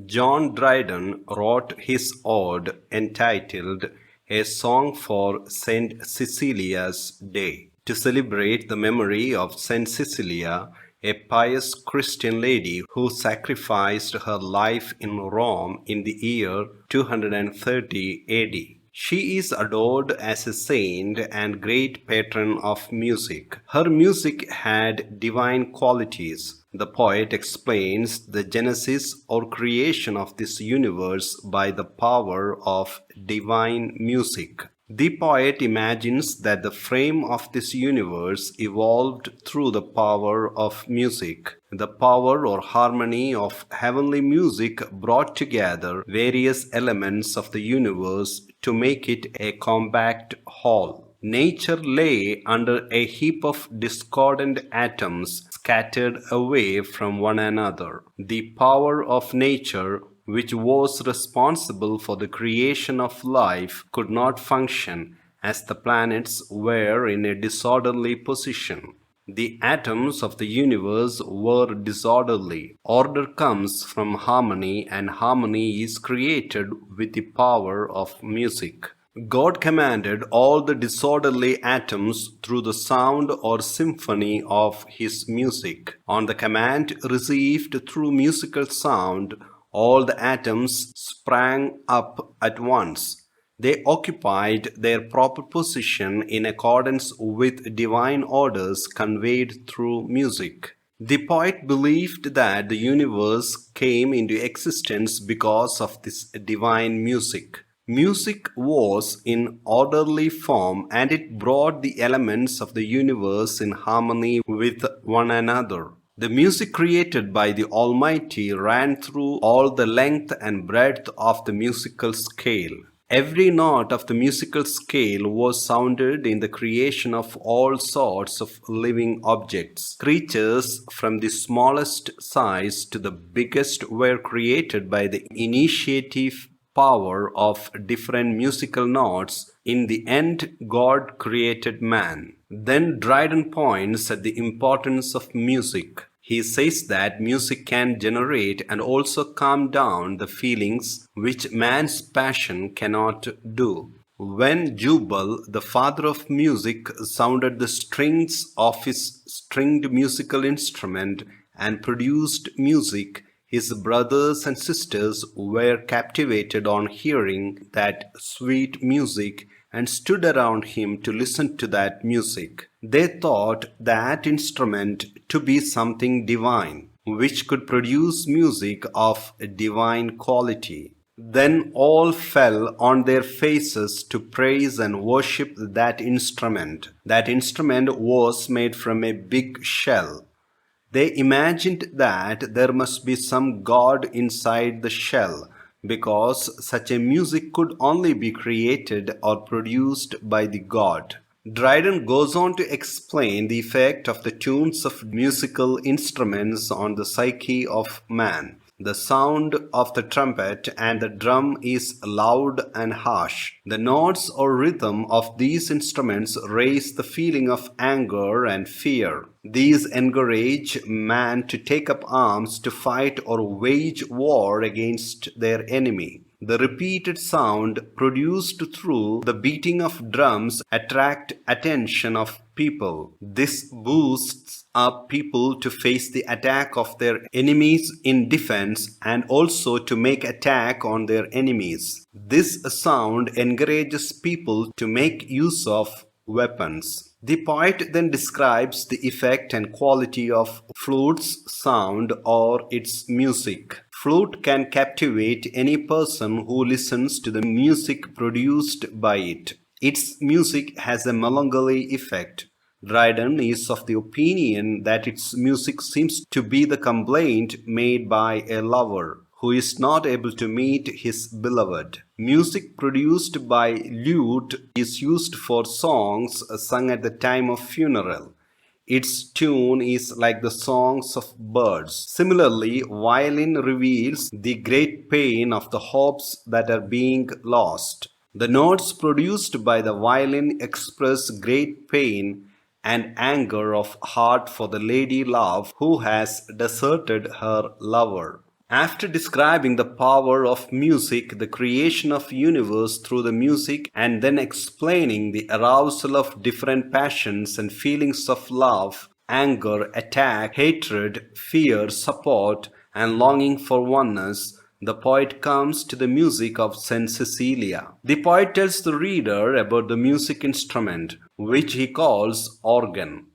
John Dryden wrote his ode entitled A Song for Saint Cecilia's Day to celebrate the memory of Saint Cecilia, a pious Christian lady who sacrificed her life in Rome in the year 230 AD. She is adored as a saint and great patron of music. Her music had divine qualities. The poet explains the genesis or creation of this universe by the power of divine music. The poet imagines that the frame of this universe evolved through the power of music. The power or harmony of heavenly music brought together various elements of the universe to make it a compact whole. Nature lay under a heap of discordant atoms scattered away from one another. The power of nature, which was responsible for the creation of life, could not function as the planets were in a disorderly position. The atoms of the universe were disorderly. Order comes from harmony, and harmony is created with the power of music. God commanded all the disorderly atoms through the sound or symphony of his music. On the command received through musical sound, all the atoms sprang up at once. They occupied their proper position in accordance with divine orders conveyed through music. The poet believed that the universe came into existence because of this divine music. Music was in orderly form and it brought the elements of the universe in harmony with one another. The music created by the Almighty ran through all the length and breadth of the musical scale. Every note of the musical scale was sounded in the creation of all sorts of living objects. Creatures from the smallest size to the biggest were created by the initiative power of different musical notes. In the end, God created man. Then Dryden points at the importance of music. He says that music can generate and also calm down the feelings which man's passion cannot do. When Jubal, the father of music, sounded the strings of his stringed musical instrument and produced music, his brothers and sisters were captivated on hearing that sweet music and stood around him to listen to that music. They thought that instrument to be something divine, which could produce music of divine quality. Then all fell on their faces to praise and worship that instrument. That instrument was made from a big shell. They imagined that there must be some god inside the shell, because such a music could only be created or produced by the god. Dryden goes on to explain the effect of the tunes of musical instruments on the psyche of man. The sound of the trumpet and the drum is loud and harsh. The notes or rhythm of these instruments raise the feeling of anger and fear. These encourage man to take up arms to fight or wage war against their enemy. The repeated sound produced through the beating of drums attract attention of people. This boosts up people to face the attack of their enemies in defense and also to make attack on their enemies. This sound encourages people to make use of weapons. The poet then describes the effect and quality of flute's sound or its music. Flute can captivate any person who listens to the music produced by it. Its music has a melancholy effect. Dryden is of the opinion that its music seems to be the complaint made by a lover who is not able to meet his beloved. Music produced by lute is used for songs sung at the time of funeral. Its tune is like the songs of birds. Similarly, violin reveals the great pain of the hopes that are being lost. The notes produced by the violin express great pain and anger of heart for the lady love who has deserted her lover. After describing the power of music, the creation of universe through the music, and then explaining the arousal of different passions and feelings of love, anger, attack, hatred, fear, support, and longing for oneness, the poet comes to the music of Saint Cecilia. The poet tells the reader about the music instrument, which he calls organ.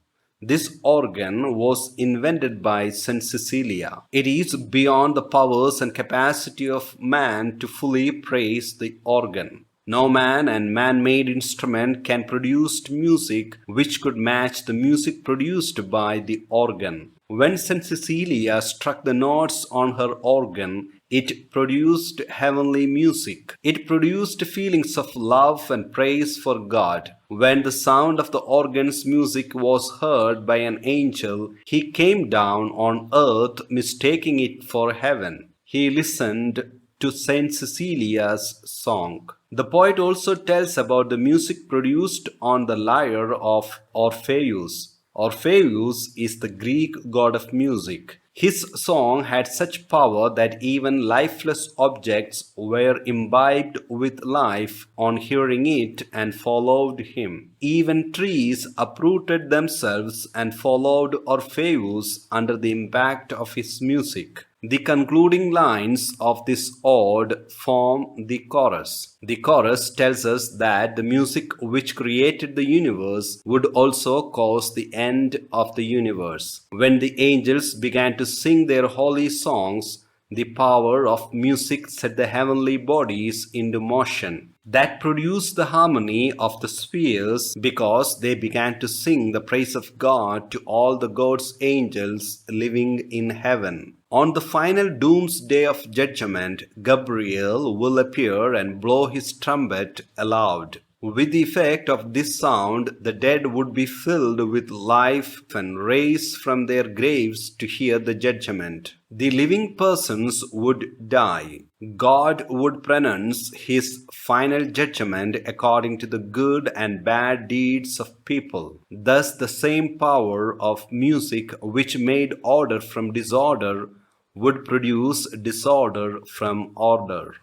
This organ was invented by Saint Cecilia. It is beyond the powers and capacity of man to fully praise the organ. No man and man-made instrument can produce music which could match the music produced by the organ. When Saint Cecilia struck the notes on her organ, it produced heavenly music. It produced feelings of love and praise for God. When the sound of the organ's music was heard by an angel, he came down on earth mistaking it for heaven. He listened to Saint Cecilia's song. The poet also tells about the music produced on the lyre of Orpheus. Orpheus is the Greek god of music. His song had such power that even lifeless objects were imbibed with life on hearing it and followed him. Even trees uprooted themselves and followed Orpheus under the impact of his music. The concluding lines of this ode form the chorus. The chorus tells us that the music which created the universe would also cause the end of the universe. When the angels began to sing their holy songs, the power of music set the heavenly bodies into motion. That produced the harmony of the spheres because they began to sing the praise of God to all the God's angels living in heaven. On the final doomsday of judgment, Gabriel will appear and blow his trumpet aloud. With the effect of this sound, the dead would be filled with life and raised from their graves to hear the judgment. The living persons would die. God would pronounce his final judgment according to the good and bad deeds of people. Thus, the same power of music which made order from disorder would produce disorder from order.